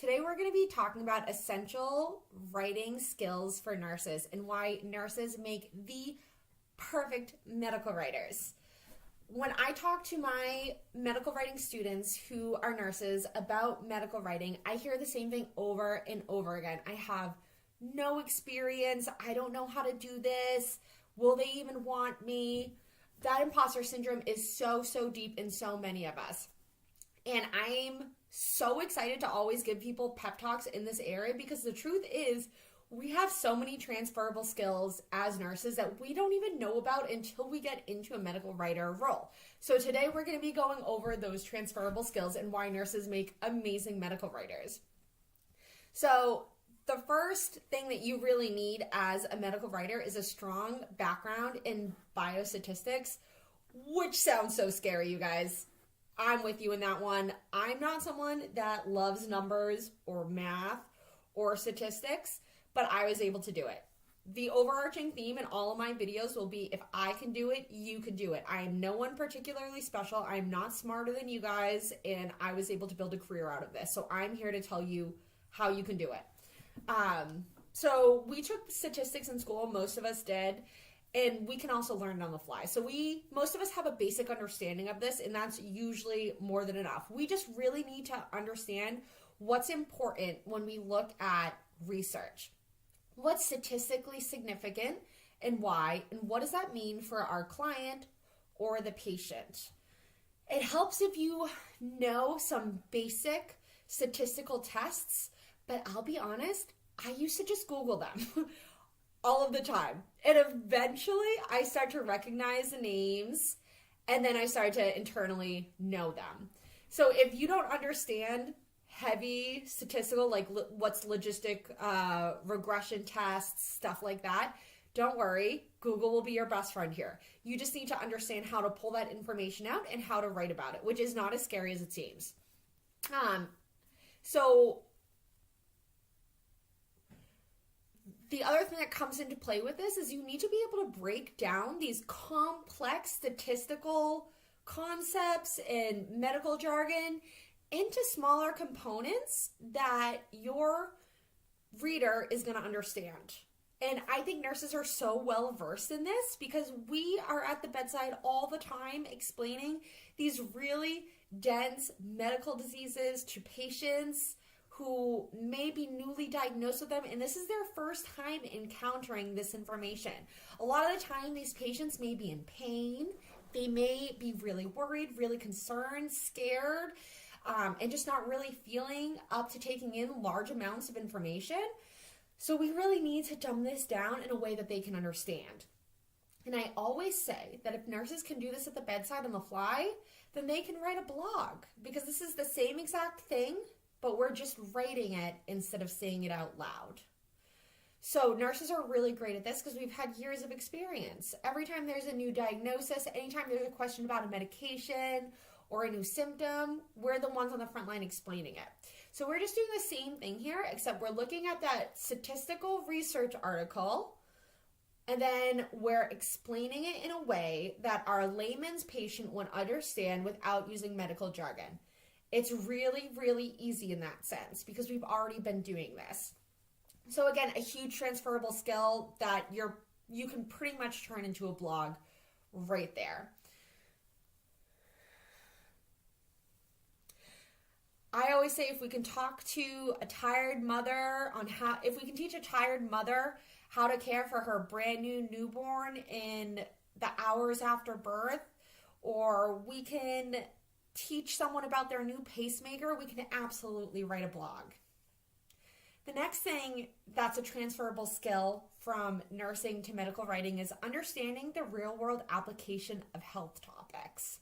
Today we're going to be talking about essential writing skills for nurses and why nurses make the perfect medical writers. When I talk to my medical writing students who are nurses about medical writing, I hear the same thing over and over again. I have no experience. I don't know how to do this. Will they even want me? That imposter syndrome is so deep in so many of us. And I'm so excited to always give people pep talks in this area because the truth is we have so many transferable skills as nurses that we don't even know about until we get into a medical writer role. So today we're going to be going over those transferable skills and why nurses make amazing medical writers. So the first thing that you really need as a medical writer is a strong background in biostatistics, which sounds so scary, you guys. I'm with you in that one. I'm not someone that loves numbers or math or statistics, but I was able to do it. The overarching theme in all of my videos will be if I can do it, you can do it. I am no one particularly special. I'm not smarter than you guys, and I was able to build a career out of this. So I'm here to tell you how you can do it. So we took statistics in school, most of us did. And we can also learn it on the fly. So most of us have a basic understanding of this, and that's usually more than enough. We just really need to understand what's important when we look at research. What's statistically significant and why, and what does that mean for our client or the patient? It helps if you know some basic statistical tests, but I'll be honest, I used to just Google them. All of the time. And eventually I start to recognize the names and then I start to internally know them. So if you don't understand heavy statistical, like what's logistic regression tests, stuff like that, don't worry. Google will be your best friend here. You just need to understand how to pull that information out and how to write about it, which is not as scary as it seems. The other thing that comes into play with this is you need to be able to break down these complex statistical concepts and medical jargon into smaller components that your reader is going to understand. And I think nurses are so well versed in this because we are at the bedside all the time explaining these really dense medical diseases to patients who may be newly diagnosed with them, and this is their first time encountering this information. A lot of the time, these patients may be in pain, they may be really worried, really concerned, scared, and just not really feeling up to taking in large amounts of information. So we really need to dumb this down in a way that they can understand. And I always say that if nurses can do this at the bedside on the fly, then they can write a blog, because this is the same exact thing, but we're just writing it instead of saying it out loud. So nurses are really great at this because we've had years of experience. Every time there's a new diagnosis, anytime there's a question about a medication or a new symptom, we're the ones on the front line explaining it. So we're just doing the same thing here, except we're looking at that statistical research article, and then we're explaining it in a way that our layman's patient would understand without using medical jargon. It's really easy in that sense because we've already been doing this. So again, a huge transferable skill that you can pretty much turn into a blog right there. I always say if we can talk to a tired mother if we can teach a tired mother how to care for her brand new newborn in the hours after birth, or we can teach someone about their new pacemaker, we can absolutely write a blog. The next thing that's a transferable skill from nursing to medical writing is understanding the real-world application of health topics.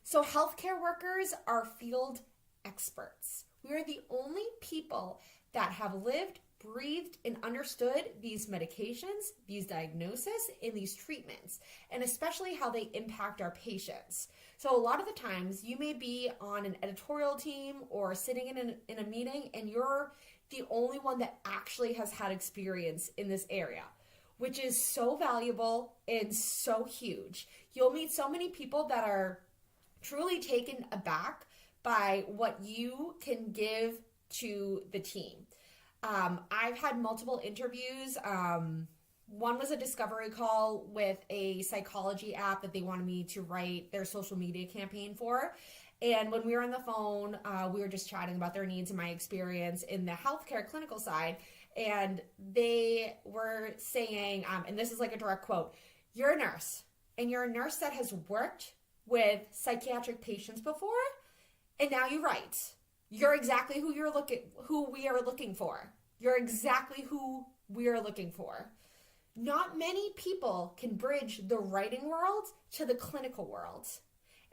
So healthcare workers are field experts. We are the only people that have lived, breathed, and understood these medications, these diagnoses, and these treatments, and especially how they impact our patients. So a lot of the times you may be on an editorial team or sitting in a meeting and you're the only one that actually has had experience in this area, which is so valuable and so huge. You'll meet so many people that are truly taken aback by what you can give to the team. I've had multiple interviews. One was a discovery call with a psychology app that they wanted me to write their social media campaign for. And when we were on the phone, we were just chatting about their needs and my experience in the healthcare clinical side. And they were saying, and this is like a direct quote, "You're a nurse, and you're a nurse that has worked with psychiatric patients before, and now you write. You're exactly who we are looking for. You're exactly who we are looking for." Not many people can bridge the writing world to the clinical world.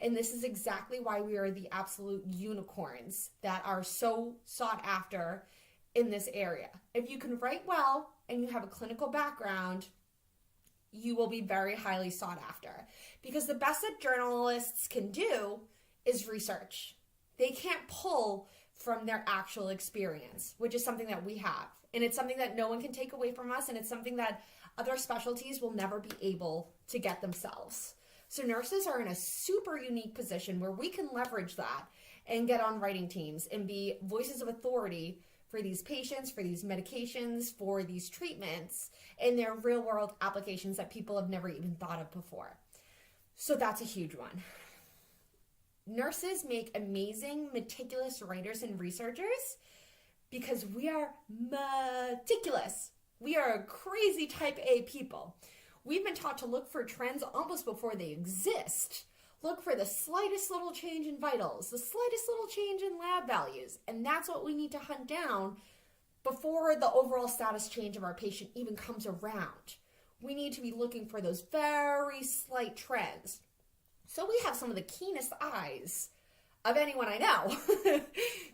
And this is exactly why we are the absolute unicorns that are so sought after in this area. If you can write well and you have a clinical background, you will be very highly sought after. Because the best that journalists can do is research. They can't pull from their actual experience, which is something that we have. And it's something that no one can take away from us, and it's something that other specialties will never be able to get themselves. So nurses are in a super unique position where we can leverage that and get on writing teams and be voices of authority for these patients, for these medications, for these treatments, and their real world applications that people have never even thought of before. So that's a huge one. Nurses make amazing, meticulous writers and researchers because we are meticulous. We are crazy type A people. We've been taught to look for trends almost before they exist. Look for the slightest little change in vitals, the slightest little change in lab values, and that's what we need to hunt down before the overall status change of our patient even comes around. We need to be looking for those very slight trends. So we have some of the keenest eyes of anyone I know.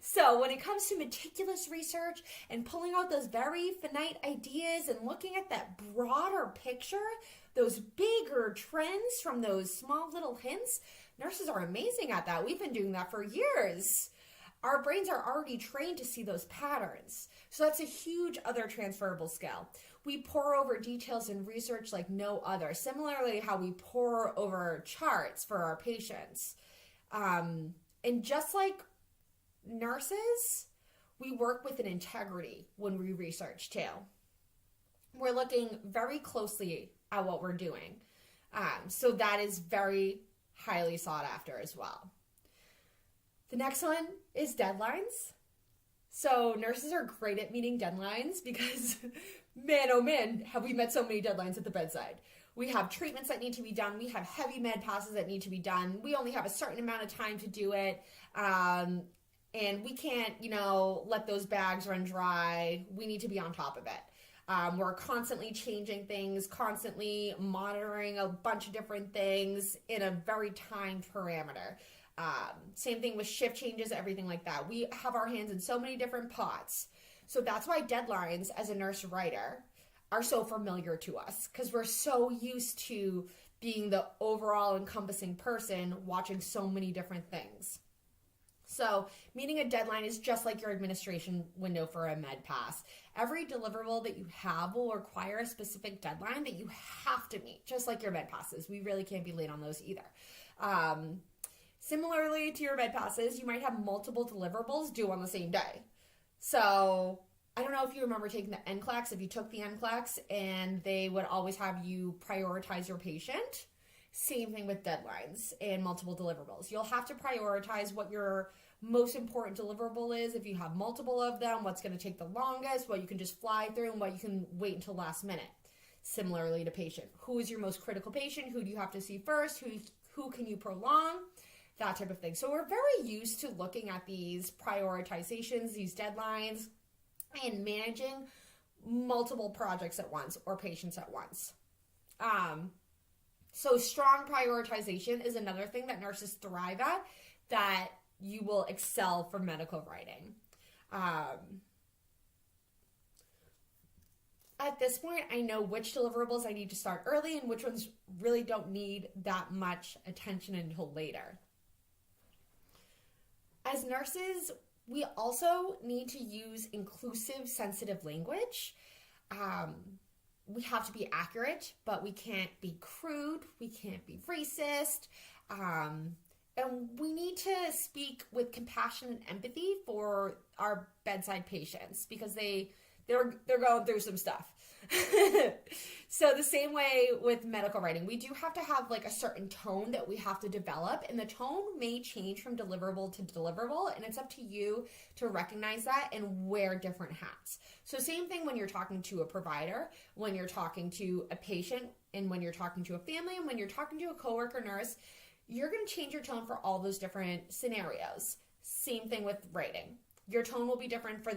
So when it comes to meticulous research and pulling out those very finite ideas and looking at that broader picture, those bigger trends from those small little hints, nurses are amazing at that. We've been doing that for years. Our brains are already trained to see those patterns. So that's a huge other transferable skill. We pore over details in research like no other. Similarly, how we pore over charts for our patients. And just like nurses, we work with an integrity when we research too. We're looking very closely at what we're doing. So that is very highly sought after as well. The next one is deadlines. So nurses are great at meeting deadlines because, man, oh man, have we met so many deadlines at the bedside. We have treatments that need to be done. We have heavy med passes that need to be done. We only have a certain amount of time to do it. And we can't, let those bags run dry. We need to be on top of it. We're constantly changing things, constantly monitoring a bunch of different things in a very timed parameter. Same thing with shift changes, everything like that. We have our hands in so many different pots. So that's why deadlines as a nurse writer are so familiar to us, because we're so used to being the overall encompassing person watching so many different things. So meeting a deadline is just like your administration window for a med pass. Every deliverable that you have will require a specific deadline that you have to meet, just like your med passes. We really can't be late on those either. Similarly to your med passes, you might have multiple deliverables due on the same day. So I don't know if you remember taking the NCLEX, if you took the NCLEX, and they would always have you prioritize your patient. Same thing with deadlines and multiple deliverables. You'll have to prioritize what your most important deliverable is. If you have multiple of them, what's going to take the longest, what you can just fly through, and what you can wait until last minute. Similarly to patient. Who is your most critical patient? Who do you have to see first? Who can you prolong? That type of thing. So we're very used to looking at these prioritizations, these deadlines, and managing multiple projects at once or patients at once. So strong prioritization is another thing that nurses thrive at, that you will excel for medical writing. At this point, I know which deliverables I need to start early and which ones really don't need that much attention until later. As nurses, we also need to use inclusive, sensitive language. We have to be accurate, but we can't be crude. We can't be racist. And And we need to speak with compassion and empathy for our bedside patients because they're going through some stuff. So the same way with medical writing, we do have to have like a certain tone that we have to develop, and the tone may change from deliverable to deliverable, and it's up to you to recognize that and wear different hats. So same thing when you're talking to a provider, when you're talking to a patient, and when you're talking to a family, and when you're talking to a coworker nurse, you're going to change your tone for all those different scenarios. Same thing with writing. Your tone will be different for the